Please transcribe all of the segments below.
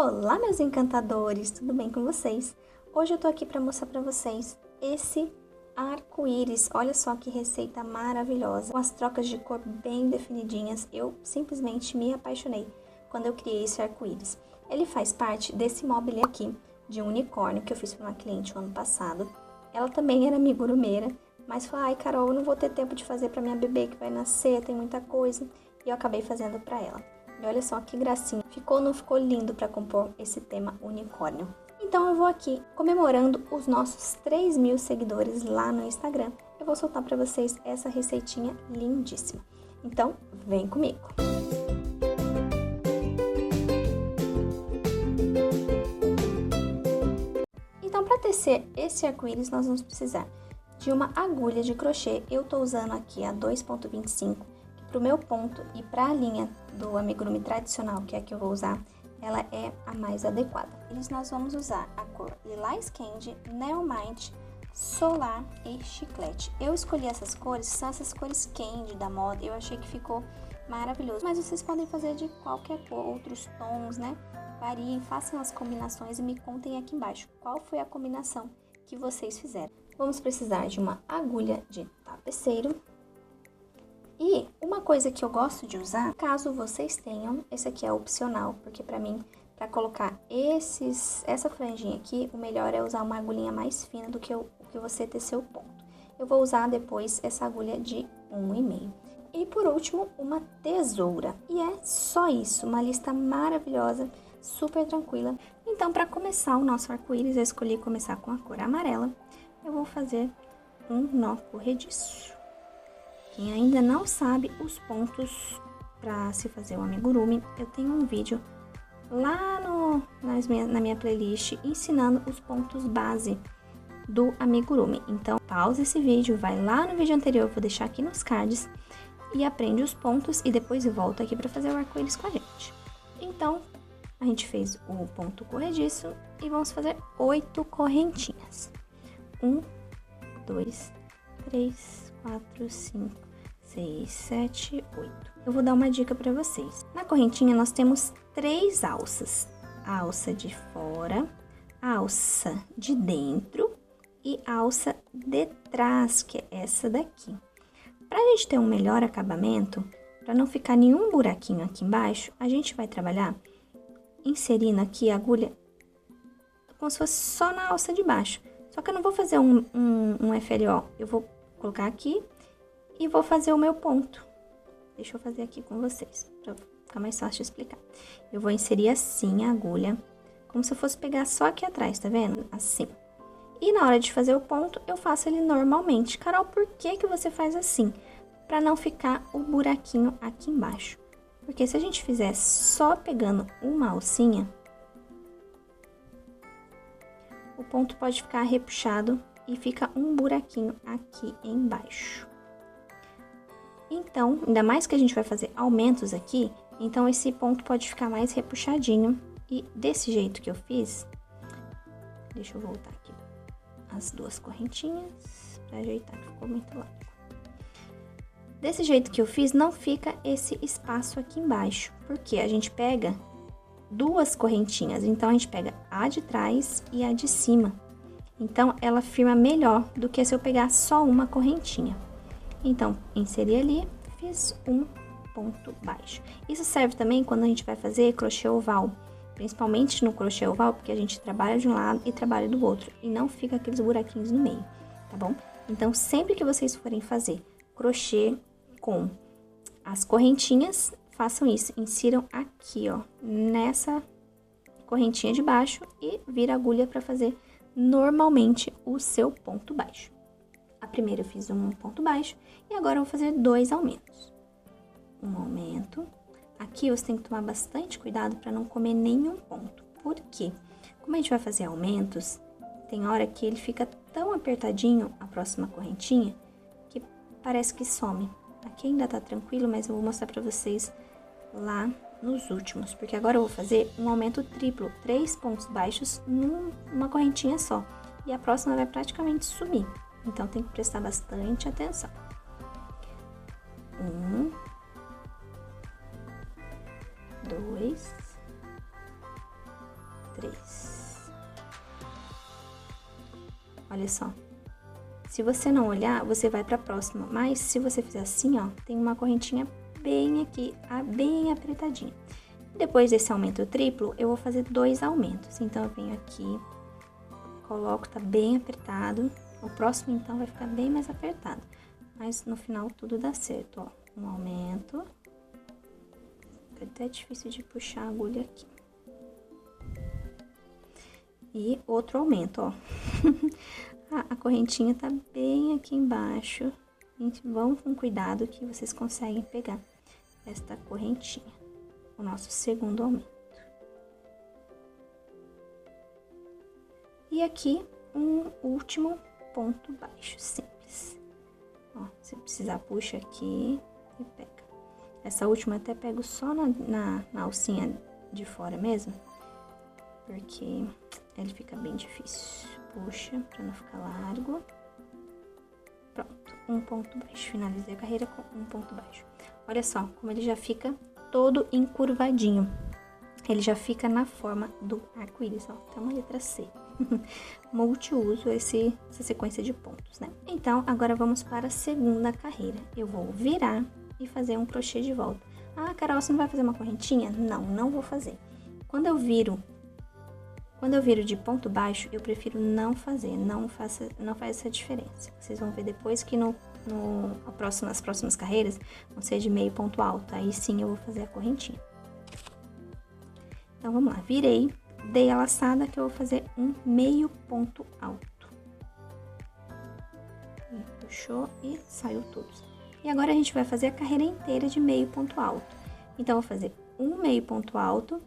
Olá, meus encantadores, tudo bem com vocês? Hoje eu tô aqui para mostrar para vocês esse arco-íris. Olha só que receita maravilhosa, com as trocas de cor bem definidinhas. Eu simplesmente me apaixonei quando eu criei esse arco-íris. Ele faz parte desse mobile aqui de unicórnio que eu fiz para uma cliente o ano passado. Ela também era amigurumeira, mas falou: ai, Carol, eu não vou ter tempo de fazer para minha bebê que vai nascer, tem muita coisa. E eu acabei fazendo para ela. E olha só que gracinha. Ficou ou não ficou lindo para compor esse tema unicórnio? Então eu vou aqui, comemorando os nossos 3.000 seguidores lá no Instagram, eu vou soltar para vocês essa receitinha lindíssima. Então, vem comigo! Então, para tecer esse arco-íris, nós vamos precisar de uma agulha de crochê. Eu tô usando aqui a 2,25, que pro meu ponto e para a linha do amigurumi tradicional, que é a que eu vou usar, ela é a mais adequada. Nós vamos usar a cor Lilás Candy, Neomint, Solar e Chiclete. Eu escolhi essas cores, são essas cores Candy da moda, eu achei que ficou maravilhoso. Mas vocês podem fazer de qualquer cor, outros tons, né? Variem, façam as combinações e me contem aqui embaixo qual foi a combinação que vocês fizeram. Vamos precisar de uma agulha de tapeceiro. E uma coisa que eu gosto de usar, caso vocês tenham, esse aqui é opcional, porque pra mim, pra colocar essa franjinha aqui, o melhor é usar uma agulhinha mais fina do que o que você teceu o ponto. Eu vou usar depois essa agulha de 1,5. E por último, uma tesoura. E é só isso, uma lista maravilhosa, super tranquila. Então, para começar o nosso arco-íris, eu escolhi começar com a cor amarela. Eu vou fazer um nó corrediço. Quem ainda não sabe os pontos para se fazer o amigurumi, eu tenho um vídeo lá na minha playlist ensinando os pontos base do amigurumi. Então, pausa esse vídeo, vai lá no vídeo anterior, vou deixar aqui nos cards, e aprende os pontos e depois volta aqui para fazer o arco-íris com a gente. Então, a gente fez o ponto corrediço e vamos fazer 8 correntinhas. 1, 2, 3, 4, 5, 6, 7, 8. Eu vou dar uma dica para vocês. Na correntinha nós temos 3 alças. A alça de fora, a alça de dentro e a alça de trás, que é essa daqui. Para a gente ter um melhor acabamento, para não ficar nenhum buraquinho aqui embaixo, a gente vai trabalhar inserindo aqui a agulha como se fosse só na alça de baixo. Só que eu não vou fazer um FLO, eu vou colocar aqui e vou fazer o meu ponto. Deixa eu fazer aqui com vocês, para ficar mais fácil de explicar. Eu vou inserir assim a agulha, como se eu fosse pegar só aqui atrás, tá vendo? Assim. E na hora de fazer o ponto, eu faço ele normalmente. Carol, por que que você faz assim? Para não ficar o buraquinho aqui embaixo. Porque se a gente fizer só pegando uma alcinha, o ponto pode ficar repuxado e fica um buraquinho aqui embaixo. Então, ainda mais que a gente vai fazer aumentos aqui, então esse ponto pode ficar mais repuxadinho. E desse jeito que eu fiz, deixa eu voltar aqui as 2 correntinhas para ajeitar, que ficou muito largo. Desse jeito que eu fiz, não fica esse espaço aqui embaixo, porque a gente pega 2 correntinhas, então a gente pega a de trás e a de cima. Então, ela firma melhor do que se eu pegar só uma correntinha. Então, inseri ali, fiz um ponto baixo. Isso serve também quando a gente vai fazer crochê oval, principalmente no crochê oval, porque a gente trabalha de um lado e trabalha do outro, e não fica aqueles buraquinhos no meio, tá bom? Então, sempre que vocês forem fazer crochê com as correntinhas, façam isso, insiram aqui, ó, nessa correntinha de baixo e vira a agulha para fazer normalmente o seu ponto baixo. A primeira eu fiz um ponto baixo e agora eu vou fazer 2 aumentos. Um aumento. Aqui você tem que tomar bastante cuidado para não comer nenhum ponto. Por quê? Como a gente vai fazer aumentos, tem hora que ele fica tão apertadinho, a próxima correntinha, que parece que some. Aqui ainda tá tranquilo, mas eu vou mostrar para vocês lá nos últimos, porque agora eu vou fazer um aumento triplo, 3 pontos baixos numa correntinha só, e a próxima vai praticamente sumir, então tem que prestar bastante atenção. 1, 2, 3. Olha só. Se você não olhar, você vai pra próxima. Mas se você fizer assim, ó, tem uma correntinha bem aqui, bem apertadinha. Depois desse aumento triplo, eu vou fazer 2 aumentos. Então, eu venho aqui, coloco, tá bem apertado. O próximo, então, vai ficar bem mais apertado. Mas no final, tudo dá certo, ó. Um aumento. Fica até difícil de puxar a agulha aqui. E outro aumento, ó. A correntinha tá bem aqui embaixo. Gente, vão com cuidado que vocês conseguem pegar esta correntinha. O nosso segundo aumento. E aqui, um último ponto baixo, simples. Ó, se precisar, puxa aqui e pega. Essa última eu até pego só na alcinha de fora mesmo, porque ele fica bem difícil. Puxa, pra não ficar largo. Pronto, um ponto baixo. Finalizei a carreira com um ponto baixo. Olha só como ele já fica todo encurvadinho. Ele já fica na forma do arco-íris, ó. Tem uma letra C. Multiuso essa sequência de pontos, né? Então, agora vamos para a segunda carreira. Eu vou virar e fazer um crochê de volta. Ah, Carol, você não vai fazer uma correntinha? Não, não vou fazer. Quando eu viro de ponto baixo, eu prefiro não fazer, não faz essa diferença. Vocês vão ver depois que nas próximas carreiras vão ser de meio ponto alto, aí sim eu vou fazer a correntinha. Então, vamos lá, virei, dei a laçada que eu vou fazer um meio ponto alto. E puxou e saiu tudo. E agora a gente vai fazer a carreira inteira de meio ponto alto. Então, eu vou fazer um meio ponto alto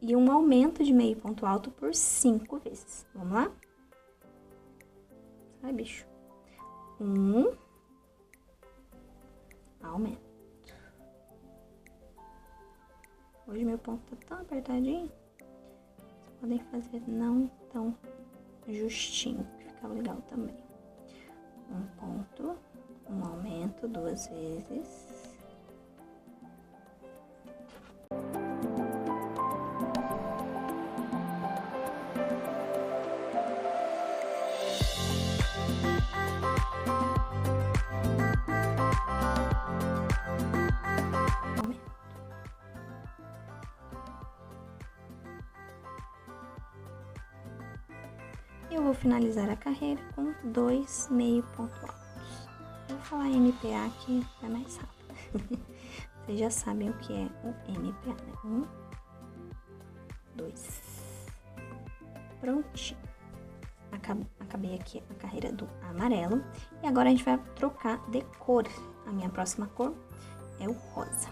e um aumento de meio ponto alto por 5 vezes. Vamos lá? Sai, bicho. Aumento. Hoje meu ponto tá tão apertadinho. Vocês podem fazer não tão justinho, que fica legal também. Um ponto, um aumento 2 vezes. Eu vou finalizar a carreira com 2 meio ponto altos. Eu vou falar MPA que é mais rápido. Vocês já sabem o que é o MPA, né? 1, 2. Prontinho. Acabei aqui a carreira do amarelo. E agora a gente vai trocar de cor. A minha próxima cor é o rosa.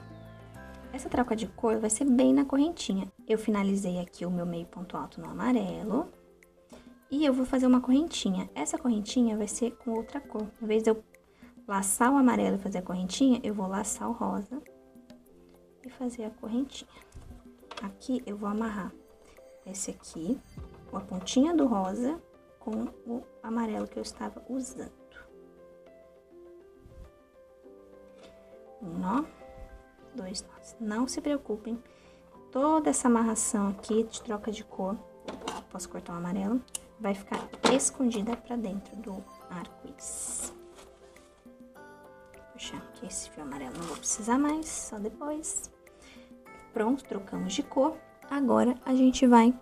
Essa troca de cor vai ser bem na correntinha. Eu finalizei aqui o meu meio ponto alto no amarelo. E eu vou fazer uma correntinha. Essa correntinha vai ser com outra cor. Em vez de eu laçar o amarelo e fazer a correntinha, eu vou laçar o rosa e fazer a correntinha. Aqui eu vou amarrar esse aqui, a pontinha do rosa com o amarelo que eu estava usando. Um nó, 2 nós. Não se preocupem, toda essa amarração aqui de troca de cor, posso cortar o amarelo, vai ficar escondida pra dentro do arco-íris. Puxar aqui esse fio amarelo, não vou precisar mais, só depois. Pronto, trocamos de cor. Agora, a gente vai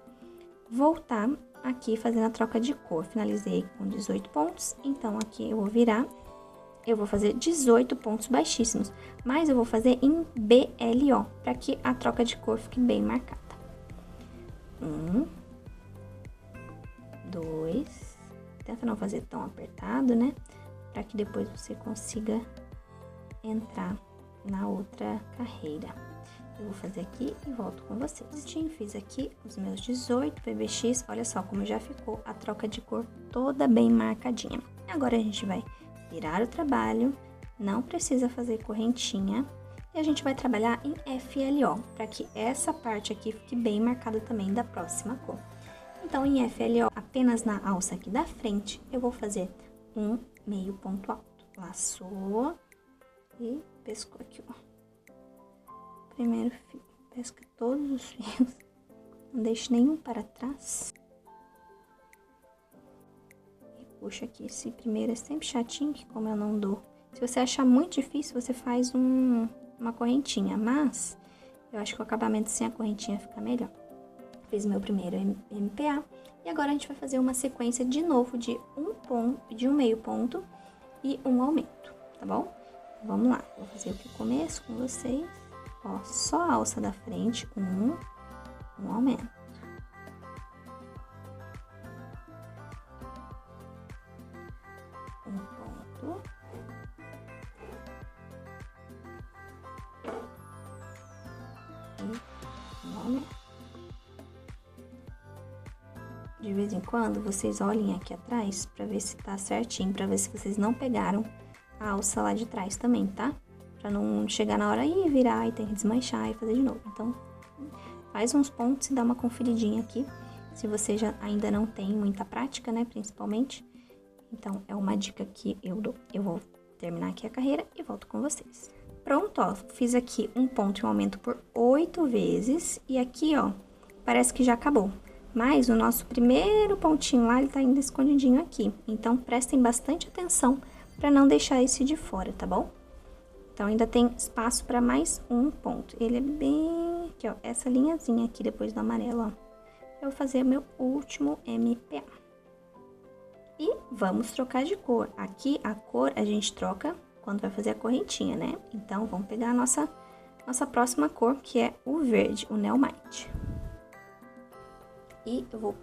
voltar aqui fazendo a troca de cor. Finalizei com 18 pontos, então aqui eu vou virar. Eu vou fazer 18 pontos baixíssimos, mas eu vou fazer em BLO, para que a troca de cor fique bem marcada. 1, 2, tenta não fazer tão apertado, né? Para que depois você consiga entrar na outra carreira. Eu vou fazer aqui e volto com vocês. Prontinho, fiz aqui os meus 18 PBX. Olha só como já ficou a troca de cor toda bem marcadinha. Agora a gente vai virar o trabalho, não precisa fazer correntinha. E a gente vai trabalhar em FLO, para que essa parte aqui fique bem marcada também da próxima cor. Então, em FLO, apenas na alça aqui da frente, eu vou fazer um meio ponto alto. Laçou e pescou aqui, ó. Primeiro fio, pesca todos os fios Não deixe nenhum para trás. E puxa aqui. Esse primeiro é sempre chatinho, que como eu não dou. Se você achar muito difícil, você faz uma correntinha. Mas eu acho que o acabamento sem a correntinha fica melhor. Fiz meu primeiro MPA. E agora a gente vai fazer uma sequência de novo de um meio ponto e um aumento, tá bom? Vamos lá, vou fazer aqui o começo com vocês. Ó, só a alça da frente, um aumento. Um ponto. E um aumento. De vez em quando, vocês olhem aqui atrás pra ver se tá certinho, pra ver se vocês não pegaram a alça lá de trás também, tá? Pra não chegar na hora e virar e ter que desmanchar e fazer de novo. Então, faz uns pontos e dá uma conferidinha aqui. Se você já ainda não tem muita prática, né, principalmente. Então, é uma dica que eu dou. Eu vou terminar aqui a carreira e volto com vocês. Pronto, ó, fiz aqui um ponto e um aumento por 8 vezes. E aqui, ó, parece que já acabou. Mas o nosso primeiro pontinho lá, ele tá ainda escondidinho aqui. Então, prestem bastante atenção para não deixar esse de fora, tá bom? Então, ainda tem espaço para mais um ponto. Ele é bem... aqui, ó, essa linhazinha aqui depois do amarelo, ó. Eu vou fazer meu último MPA. E vamos trocar de cor. Aqui, a cor a gente troca quando vai fazer a correntinha, né? Então, vamos pegar a nossa próxima cor, que é o verde, o Neomite. E eu vou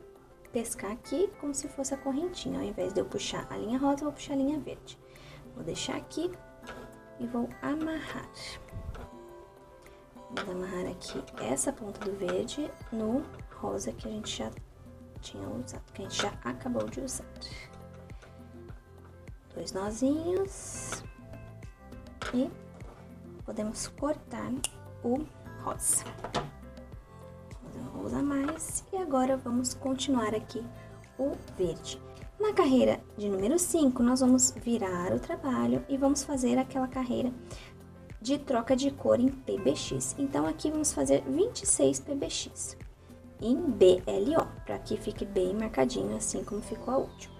pescar aqui como se fosse a correntinha. Ao invés de eu puxar a linha rosa, eu vou puxar a linha verde. Vou deixar aqui e vou amarrar. Vamos amarrar aqui essa ponta do verde no rosa que a gente já tinha usado, que a gente já acabou de usar. 2 nozinhos e podemos cortar o rosa. Vou usar mais e agora vamos continuar aqui o verde. Na carreira de número 5, nós vamos virar o trabalho e vamos fazer aquela carreira de troca de cor em PBX. Então, aqui vamos fazer 26 PBX em BLO, para que fique bem marcadinho, assim como ficou a última.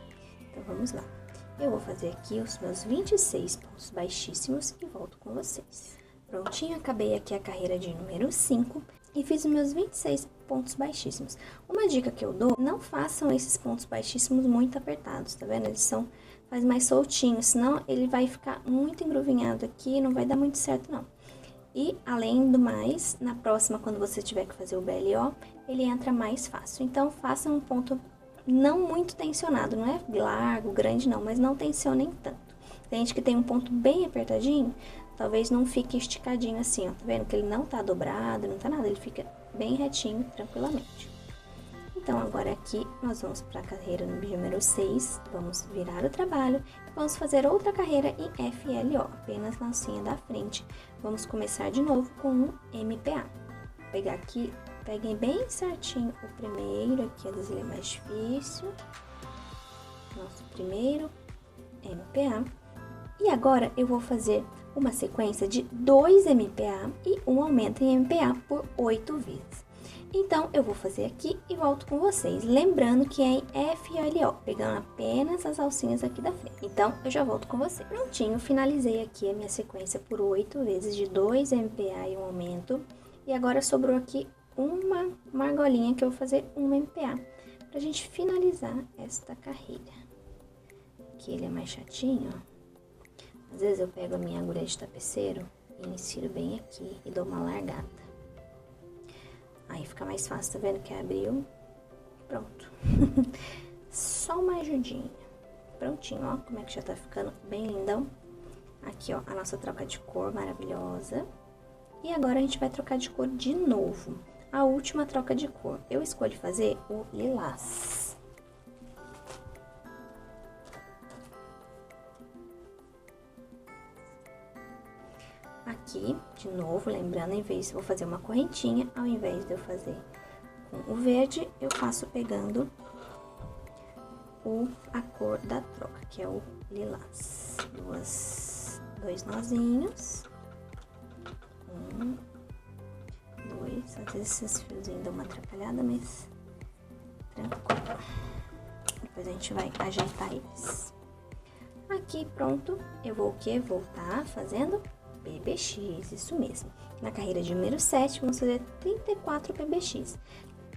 Então, vamos lá. Eu vou fazer aqui os meus 26 pontos baixíssimos e volto com vocês. Prontinho, acabei aqui a carreira de número 5 e fiz os meus 26 pontos baixíssimos. Uma dica que eu dou, não façam esses pontos baixíssimos muito apertados, tá vendo? Eles faz mais soltinhos, senão ele vai ficar muito engruvinhado aqui e não vai dar muito certo, não. E, além do mais, na próxima, quando você tiver que fazer o BLO, ele entra mais fácil. Então, façam um ponto não muito tensionado, não é largo, grande não, mas não tensionem tanto. Tem gente que tem um ponto bem apertadinho, talvez não fique esticadinho assim, ó. Tá vendo que ele não tá dobrado, não tá nada, ele fica bem retinho, tranquilamente. Então, agora aqui, nós vamos para a carreira número 6, vamos virar o trabalho, vamos fazer outra carreira em FLO, apenas na alcinha da frente. Vamos começar de novo com um MPA. Vou pegar aqui, peguem bem certinho o primeiro, aqui às vezes ele é mais difícil. Nosso primeiro MPA. E agora eu vou fazer uma sequência de 2 MPA e um aumento em MPA por 8 vezes. Então, eu vou fazer aqui e volto com vocês, lembrando que é em FLO, pegando apenas as alcinhas aqui da frente. Então, eu já volto com vocês. Prontinho, finalizei aqui a minha sequência por 8 vezes de 2 MPA e um aumento. E agora sobrou aqui uma argolinha que eu vou fazer um MPA, pra gente finalizar esta carreira. Aqui ele é mais chatinho, ó. Às vezes eu pego a minha agulha de tapeceiro e insiro bem aqui e dou uma largada. Aí fica mais fácil, tá vendo que abriu? Pronto. Só uma ajudinha. Prontinho, ó, como é que já tá ficando bem lindão. Aqui, ó, a nossa troca de cor maravilhosa. E agora a gente vai trocar de cor de novo. A última troca de cor. Eu escolhi fazer o lilás. Aqui, de novo, lembrando, vou fazer uma correntinha, ao invés de eu fazer com o verde, eu faço pegando a cor da troca, que é o lilás. 2 nozinhos. 1, 2 Às vezes esses fiozinhos dão uma atrapalhada, mas tranquilo. Depois a gente vai ajeitar eles. Aqui, pronto, eu vou o quê? Voltar fazendo PBX, isso mesmo. Na carreira de número 7, vamos fazer 34 PBX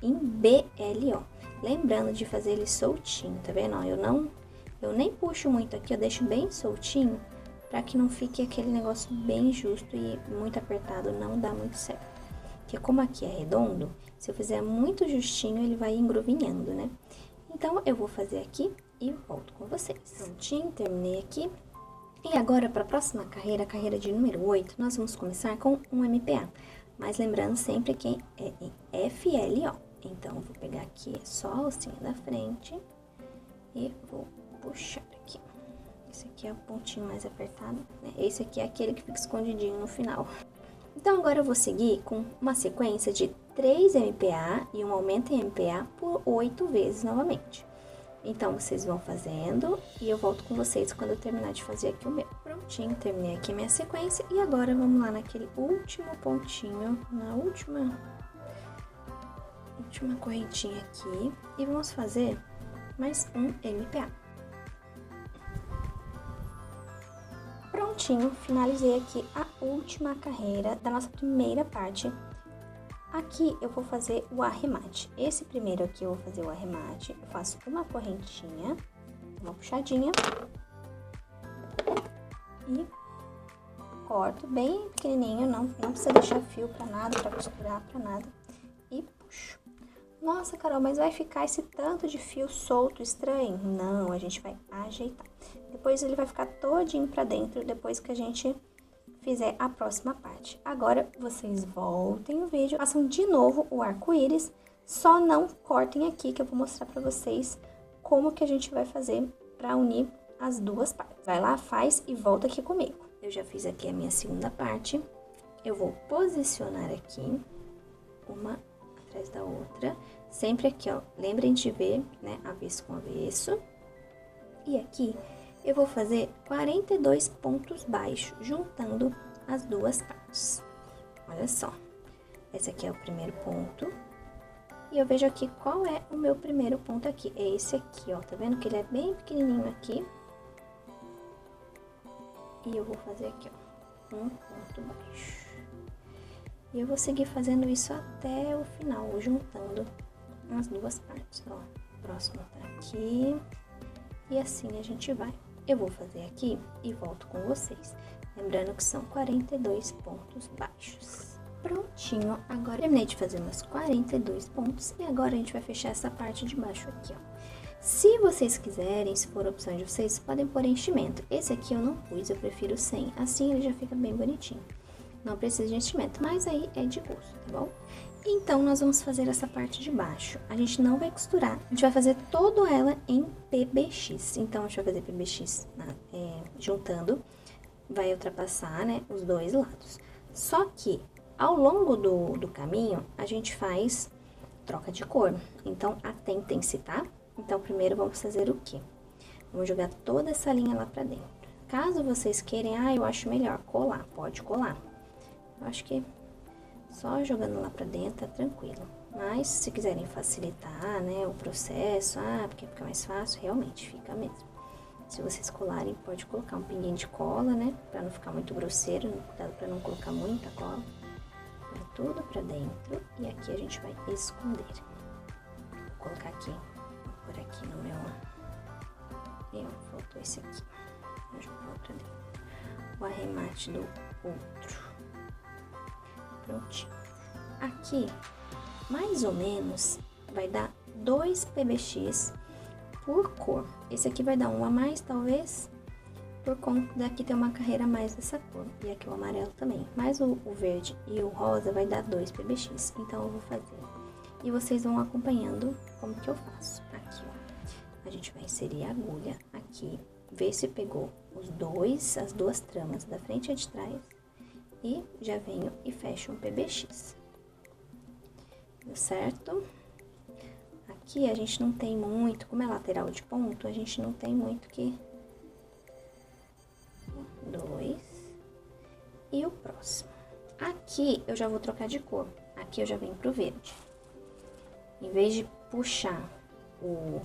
em BLO. Lembrando de fazer ele soltinho, tá vendo? Ó, eu nem puxo muito aqui, eu deixo bem soltinho, para que não fique aquele negócio bem justo e muito apertado, não dá muito certo. Porque como aqui é redondo, se eu fizer muito justinho, ele vai engruvinhando, né? Então, eu vou fazer aqui e volto com vocês. Prontinho, terminei aqui. E agora, para a próxima carreira, a carreira de número 8, nós vamos começar com um MPA. Mas lembrando sempre que é em FLO. Então, eu vou pegar aqui só a alcinha da frente e vou puxar aqui. Esse aqui é o pontinho mais apertado, né? Esse aqui é aquele que fica escondidinho no final. Então, agora eu vou seguir com uma sequência de 3 MPA e um aumento em MPA por 8 vezes novamente. Então, vocês vão fazendo e eu volto com vocês quando eu terminar de fazer aqui o meu. Prontinho, terminei aqui a minha sequência e agora vamos lá naquele último pontinho, na última correntinha aqui e vamos fazer mais um MPA. Prontinho, finalizei aqui a última carreira da nossa primeira parte. Aqui eu vou fazer o arremate. Esse primeiro aqui eu vou fazer o arremate. Eu faço uma correntinha, uma puxadinha e corto bem pequenininho, não precisa deixar fio pra nada, pra costurar, pra nada. E puxo. Nossa, Carol, mas vai ficar esse tanto de fio solto, estranho? Não, a gente vai ajeitar. Depois ele vai ficar todinho pra dentro, depois que a gente fizer a próxima parte. Agora, vocês voltem o vídeo, façam de novo o arco-íris, só não cortem aqui, que eu vou mostrar pra vocês como que a gente vai fazer pra unir as duas partes. Vai lá, faz e volta aqui comigo. Eu já fiz aqui a minha segunda parte, eu vou posicionar aqui, uma atrás da outra, sempre aqui, ó, lembrem de ver, né, avesso com avesso, e aqui eu vou fazer 42 pontos baixos, juntando as duas partes. Olha só, esse aqui é o primeiro ponto, e eu vejo aqui qual é o meu primeiro ponto aqui, é esse aqui, ó, tá vendo que ele é bem pequenininho aqui, e eu vou fazer aqui, ó, um ponto baixo. E eu vou seguir fazendo isso até o final, juntando as duas partes, ó. O próximo tá aqui. E assim a gente vai. Eu vou fazer aqui e volto com vocês. Lembrando que são 42 pontos baixos. Prontinho, agora terminei de fazer meus 42 pontos. E agora a gente vai fechar essa parte de baixo aqui, ó. Se vocês quiserem, se for opção de vocês, podem pôr enchimento. Esse aqui eu não pus, eu prefiro sem. Assim ele já fica bem bonitinho. Não precisa de enchimento, mas aí é de gosto, tá bom? Então, nós vamos fazer essa parte de baixo. A gente não vai costurar, a gente vai fazer toda ela em PBX. Então, a gente vai fazer PBX juntando, vai ultrapassar, né, os dois lados. Só que, ao longo do caminho, a gente faz troca de cor. Então, atentem-se, tá? Então, primeiro vamos fazer o quê? Vamos jogar toda essa linha lá pra dentro. Caso vocês queiram, eu acho melhor colar, pode colar. Eu acho que só jogando lá pra dentro tá tranquilo. Mas se quiserem facilitar, né, o processo, porque fica mais fácil, realmente fica mesmo. Se vocês colarem, pode colocar um pinguinho de cola, né, pra não ficar muito grosseiro, cuidado pra não colocar muita cola. Vai tudo pra dentro e aqui a gente vai esconder. Vou colocar aqui, por aqui no meu... faltou esse aqui. Vou jogar pra dentro. O arremate do outro. Prontinho. Aqui, mais ou menos, vai dar 2 PBX por cor. Esse aqui vai dar um a mais, talvez, por conta daqui ter uma carreira a mais dessa cor. E aqui o amarelo também. Mas o verde e o rosa vai dar 2 PBX. Então, eu vou fazer. E vocês vão acompanhando como que eu faço. Aqui, ó. A gente vai inserir a agulha aqui. Ver se pegou as duas tramas da frente e de trás. E já venho e fecho um PBX. Deu certo? Aqui a gente não tem muito, como é lateral de ponto, a gente não tem muito que... 2. E o próximo. Aqui eu já vou trocar de cor. Aqui eu já venho pro verde. Em vez de puxar o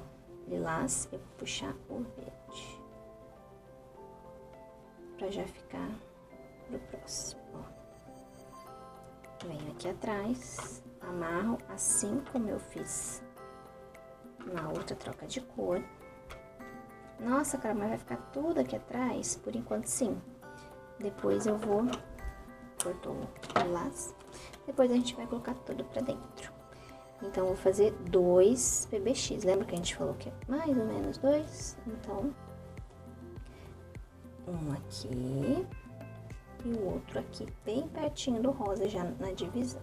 lilás, eu vou puxar o verde. Pra já ficar pro próximo, ó. Venho aqui atrás, amarro assim como eu fiz na outra troca de cor. Nossa, cara, mas vai ficar tudo aqui atrás? Por enquanto, sim. Depois eu vou... Cortou o lilás. Depois a gente vai colocar tudo pra dentro. Então, eu vou fazer 2 PBX. Lembra que a gente falou que é mais ou menos 2? Então, um aqui e o outro aqui, bem pertinho do rosa, já na divisão.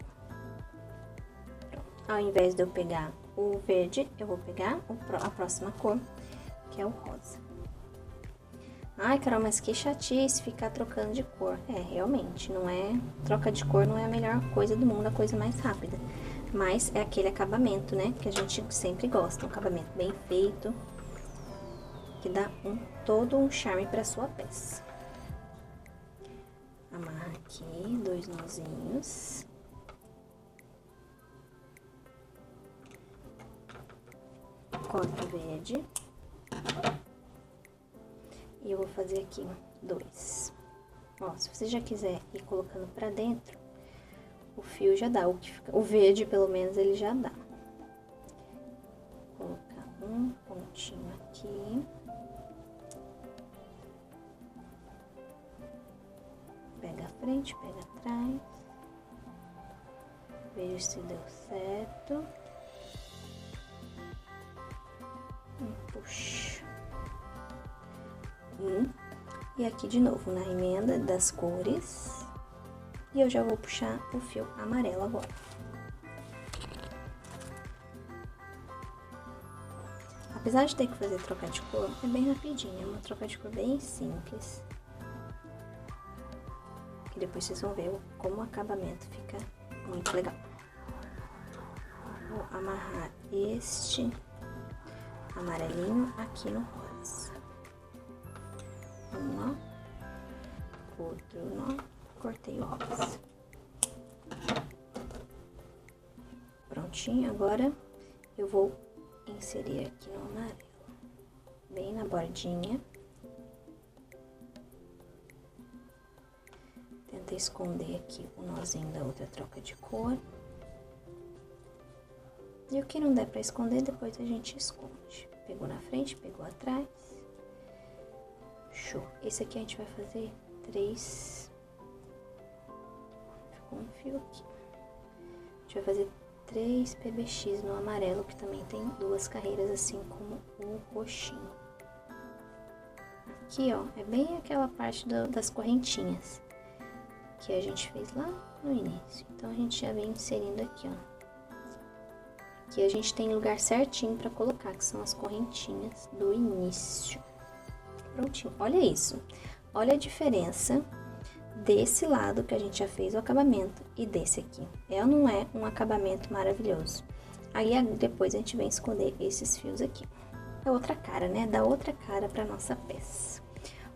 Pronto. Ao invés de eu pegar o verde, eu vou pegar a próxima cor, que é o rosa. Ai, Carol, mas que chatice ficar trocando de cor. É, realmente, não é... Troca de cor não é a melhor coisa do mundo, a coisa mais rápida. Mas é aquele acabamento, né, que a gente sempre gosta. Um acabamento bem feito, que dá todo um charme pra sua peça. Amarra aqui 2 nozinhos. Corta o verde. E eu vou fazer aqui 2. Ó, se você já quiser ir colocando pra dentro, o fio já dá. O verde, pelo menos, ele já dá. Vou colocar um pontinho aqui. Pega a frente, pega atrás. Veja se deu certo. E puxa. E aqui de novo, na emenda das cores. E eu já vou puxar o fio amarelo agora. Apesar de ter que fazer troca de cor, é bem rapidinho. É uma troca de cor bem simples. Que depois vocês vão ver como o acabamento fica muito legal. Vou amarrar este amarelinho aqui no rosa. Um nó, outro nó, cortei o rosa. Prontinho, agora eu vou inserir aqui no amarelo, bem na bordinha. Tenta esconder aqui o nozinho da outra troca de cor. E o que não der pra esconder, depois a gente esconde. Pegou na frente, pegou atrás. Show. Esse aqui a gente vai fazer 3. Ficou um fio aqui. A gente vai fazer 3 PBX no amarelo, que também tem 2 carreiras, assim como o roxinho. Aqui, ó, é bem aquela parte das correntinhas que a gente fez lá no início. Então, a gente já vem inserindo aqui, ó. Aqui a gente tem lugar certinho pra colocar, que são as correntinhas do início. Prontinho. Olha isso. Olha a diferença desse lado que a gente já fez o acabamento e desse aqui. É ou não é um acabamento maravilhoso? Aí, depois a gente vem esconder esses fios aqui. É outra cara, né? Dá outra cara pra nossa peça.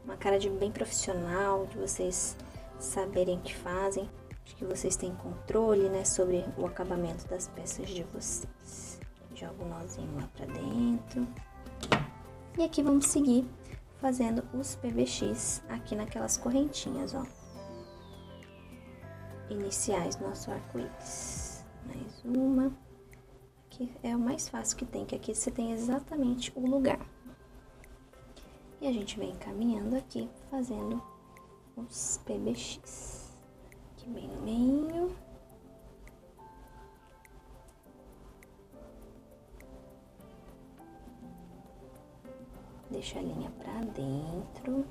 Uma cara de bem profissional, de vocês saberem o que fazem. Acho que vocês têm controle, né, sobre o acabamento das peças de vocês. Jogo o nozinho lá pra dentro. E aqui vamos seguir fazendo os PBX aqui naquelas correntinhas, ó. Iniciais do nosso arco-íris. Mais uma. Aqui é o mais fácil que tem, que aqui você tem exatamente o lugar. E a gente vem caminhando aqui, fazendo os PBX. Aqui bem no meio. Deixa a linha pra dentro.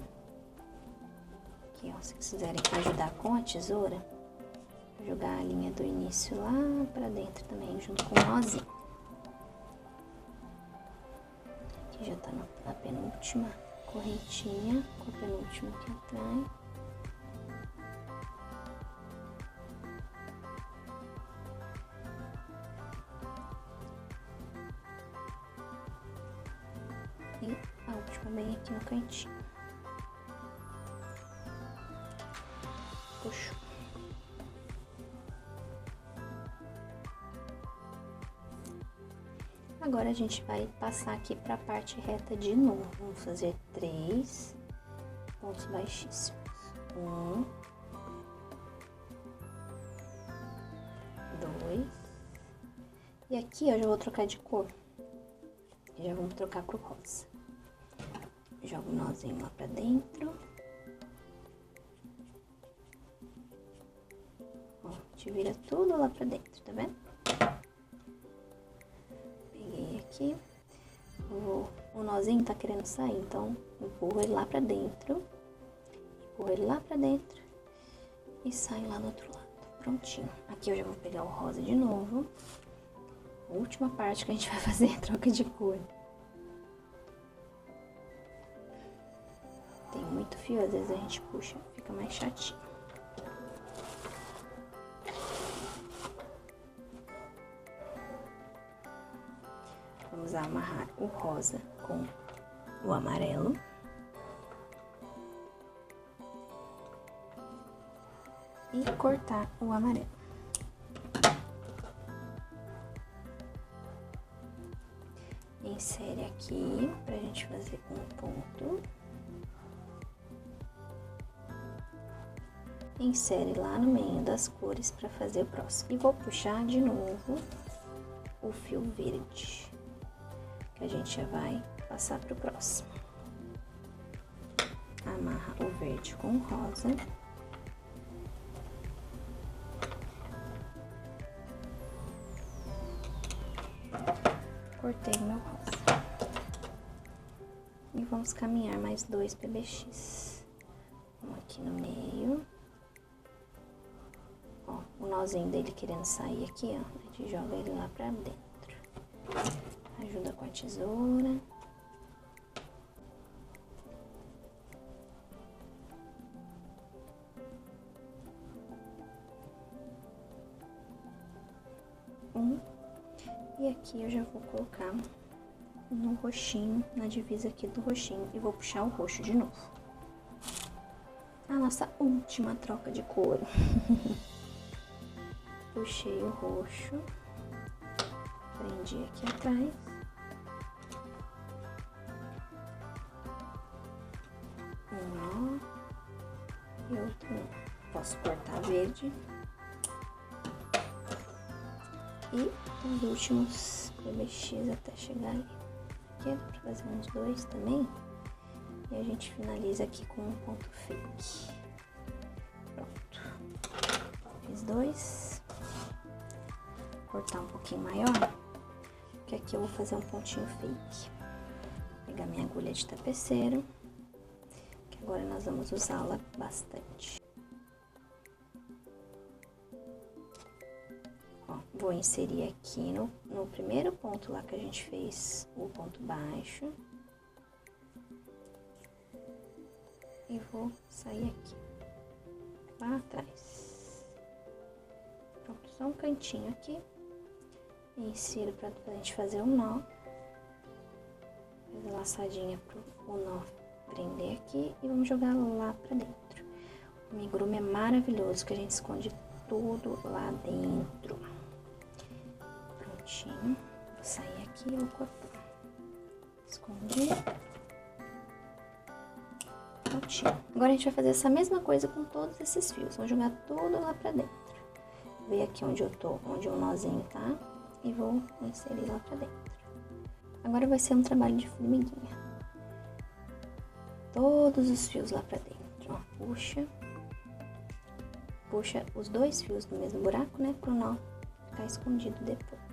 Aqui, ó, se vocês quiserem ajudar com a tesoura, vou jogar a linha do início lá pra dentro também, junto com o nozinho. Aqui já tá na penúltima correntinha, com a penúltima aqui atrás. E a última bem aqui no cantinho. Puxo. agora a gente vai passar aqui para a parte reta de novo. Vamos fazer 3 pontos baixíssimos. 1, 2. E aqui eu já vou trocar de cor. Já vamos trocar pro rosa. Jogo o nozinho lá pra dentro. Ó, te vira tudo lá pra dentro, tá vendo? Peguei aqui. O nozinho tá querendo sair, então empurro ele lá pra dentro. Empurro ele lá pra dentro. E sai lá do outro lado. Prontinho. Aqui eu já vou pegar o rosa de novo. A última parte que a gente vai fazer é a troca de cor. Tem muito fio, às vezes a gente puxa, fica mais chatinho. Vamos amarrar o rosa com o amarelo. E cortar o amarelo. Insere aqui pra gente fazer um ponto. Insere lá no meio das cores pra fazer o próximo. E vou puxar de novo o fio verde, que a gente já vai passar pro próximo. Amarra o verde com o rosa. Cortei meu rosa. E vamos caminhar mais 2 PBX. Um aqui no meio. Ó, o nozinho dele querendo sair aqui, ó. A gente joga ele lá pra dentro. Ajuda com a tesoura. E aqui eu já vou colocar no roxinho, na divisa aqui do roxinho, e vou puxar o roxo de novo. A nossa última troca de cor. Puxei o roxo, prendi aqui atrás. Um nó e outro nó. Posso cortar verde. E os últimos PBX até chegar ali. Aqui dá pra fazer uns 2 também. E a gente finaliza aqui com um ponto fake. Pronto. Fiz 2. Vou cortar um pouquinho maior. Porque aqui eu vou fazer um pontinho fake. Vou pegar minha agulha de tapeceiro. Que agora nós vamos usá-la bastante. Vou inserir aqui no primeiro ponto lá que a gente fez o ponto baixo. E vou sair aqui, lá atrás. Pronto, só um cantinho aqui. Insiro pra gente fazer um nó. Faz a laçadinha pro nó prender aqui e vamos jogar lá pra dentro. O amigurumi é maravilhoso, que a gente esconde tudo lá dentro. Vou sair aqui e vou cortar. Escondi. Prontinho. Agora a gente vai fazer essa mesma coisa com todos esses fios. Vou jogar tudo lá pra dentro. Ver aqui onde eu tô, onde o nozinho tá. E vou inserir lá pra dentro. Agora vai ser um trabalho de formiguinha. Todos os fios lá pra dentro, ó. Puxa. Puxa os 2 fios do mesmo buraco, né? Pro nó ficar escondido depois.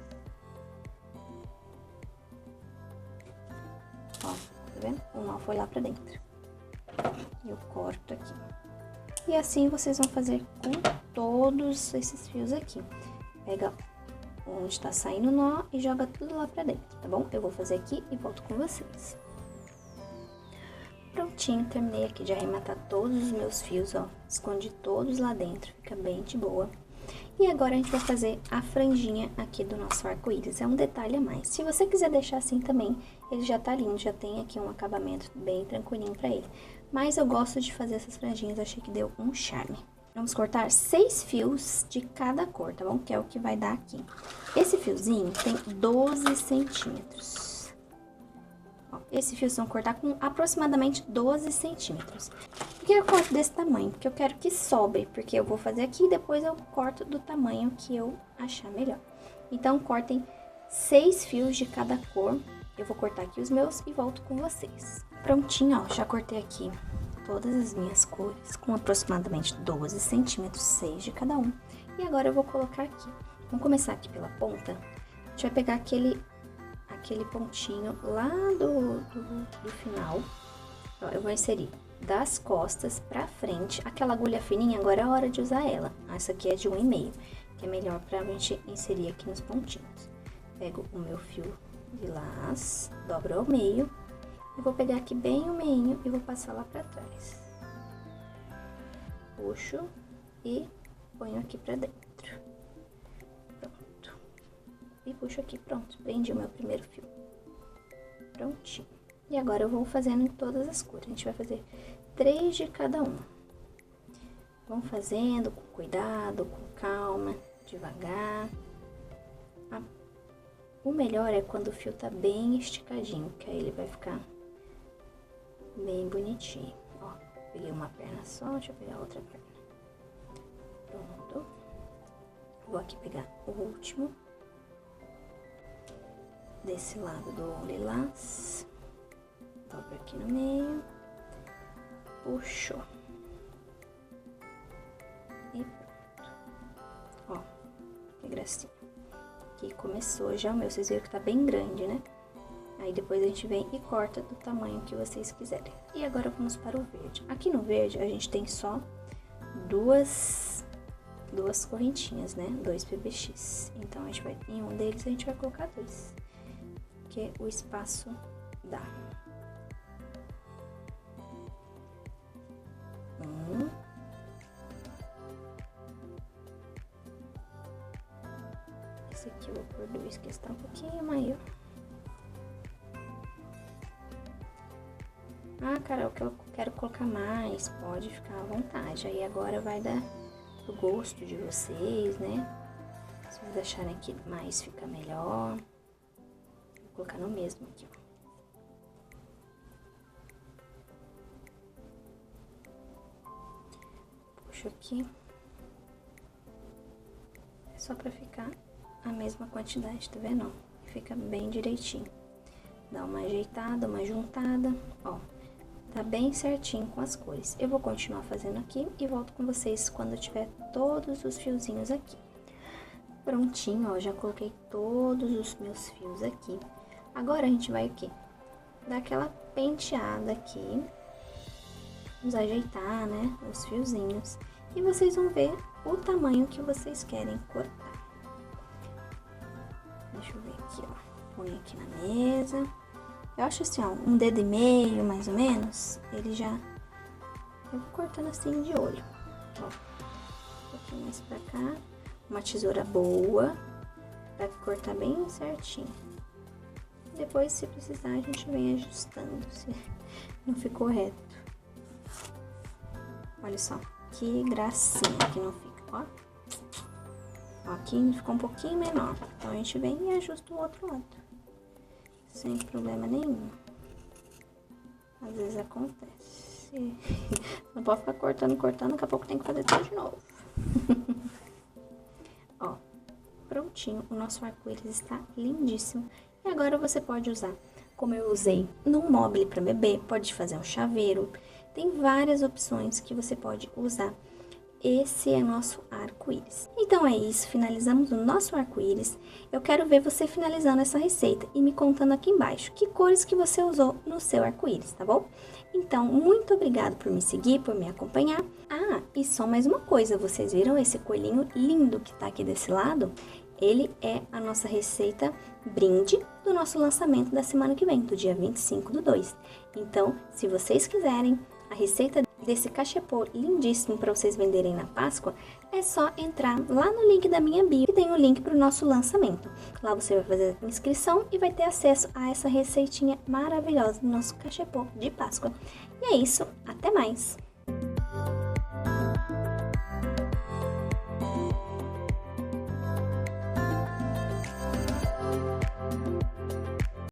Ó, tá vendo? O nó foi lá pra dentro. Eu corto aqui. E assim vocês vão fazer com todos esses fios aqui. Pega onde tá saindo o nó e joga tudo lá pra dentro, tá bom? Eu vou fazer aqui e volto com vocês. Prontinho, terminei aqui de arrematar todos os meus fios, ó. Escondi todos lá dentro, fica bem de boa. E agora a gente vai fazer a franjinha aqui do nosso arco-íris. É um detalhe a mais. Se você quiser deixar assim também, ele já tá lindo, já tem aqui um acabamento bem tranquilinho pra ele. Mas eu gosto de fazer essas franjinhas, achei que deu um charme. Vamos cortar 6 fios de cada cor, tá bom? Que é o que vai dar aqui. Esse fiozinho tem 12 centímetros. Ó, esse fio vão cortar com aproximadamente 12 centímetros. Por que eu corto desse tamanho? Porque eu quero que sobre, porque eu vou fazer aqui e depois eu corto do tamanho que eu achar melhor. Então, cortem 6 fios de cada cor. Eu vou cortar aqui os meus e volto com vocês. Prontinho, ó, já cortei aqui todas as minhas cores com aproximadamente 12 centímetros, 6 de cada um. E agora eu vou colocar aqui. Vamos começar aqui pela ponta. A gente vai pegar aquele pontinho lá do final. Ó, eu vou inserir das costas pra frente. Aquela agulha fininha, agora é a hora de usar ela. Essa aqui é de 1,5, que é melhor pra gente inserir aqui nos pontinhos. Pego o meu fio de lás, dobro ao meio. Eu vou pegar aqui bem o meinho e vou passar lá pra trás. Puxo e ponho aqui pra dentro. Pronto. E puxo aqui, pronto. Prendi o meu primeiro fio. Prontinho. E agora eu vou fazendo em todas as cores. A gente vai fazer 3 de cada um. Vão fazendo com cuidado, com calma, devagar. O melhor é quando o fio tá bem esticadinho, que aí ele vai ficar bem bonitinho. Ó, peguei uma perna só, deixa eu pegar a outra perna. Pronto. Vou aqui pegar o último. Desse lado do lilás. Dobro aqui no meio. Puxou. E pronto. Ó, que gracinha. Aqui começou já o meu, vocês viram que tá bem grande, né? Aí depois a gente vem e corta do tamanho que vocês quiserem. E agora vamos para o verde. Aqui no verde a gente tem só duas correntinhas, né? 2 PBX. Então a gente vai, em um deles a gente vai colocar 2, porque o espaço dá. Esse aqui eu vou por 2, que está um pouquinho maior. Ah, Carol, que eu quero colocar mais, pode ficar à vontade. Aí agora vai dar do gosto de vocês, né? Se vocês acharem que mais fica melhor. Vou colocar no mesmo aqui, ó. Puxo aqui. É só pra ficar a mesma quantidade, tá vendo? Fica bem direitinho. Dá uma ajeitada, uma juntada, ó. Tá bem certinho com as cores. Eu vou continuar fazendo aqui e volto com vocês quando eu tiver todos os fiozinhos aqui. Prontinho, ó, já coloquei todos os meus fios aqui. Agora a gente vai o quê? Dar aquela penteada aqui. Vamos ajeitar, né, os fiozinhos. E vocês vão ver o tamanho que vocês querem cortar. Deixa eu ver aqui, ó. Põe aqui na mesa. Eu acho assim, ó, 1,5 dedo, mais ou menos, ele já... Eu vou cortando assim de olho, ó. Um pouquinho mais pra cá. Uma tesoura boa, pra cortar bem certinho. Depois, se precisar, a gente vem ajustando, se não ficou reto. Olha só, que gracinha que não fica, ó. Ó, aqui ficou um pouquinho menor, então a gente vem e ajusta o outro lado. Sem problema nenhum. Às vezes acontece. Não pode ficar cortando, daqui a pouco tem que fazer tudo de novo. Ó, prontinho. O nosso arco-íris está lindíssimo. E agora você pode usar, como eu usei, num mobile para bebê, pode fazer um chaveiro. Tem várias opções que você pode usar. Esse é nosso arco-íris. Então é isso, finalizamos o nosso arco-íris. Eu quero ver você finalizando essa receita e me contando aqui embaixo que cores que você usou no seu arco-íris, tá bom? Então, muito obrigado por me seguir, por me acompanhar. Ah, e só mais uma coisa, vocês viram esse coelhinho lindo que tá aqui desse lado? Ele é a nossa receita brinde do nosso lançamento da semana que vem, do dia 25/2. Então, se vocês quiserem a receita desse cachepô lindíssimo para vocês venderem na Páscoa, é só entrar lá no link da minha bio, que tem o link para o nosso lançamento. Lá você vai fazer a inscrição e vai ter acesso a essa receitinha maravilhosa do nosso cachepô de Páscoa. E é isso, até mais!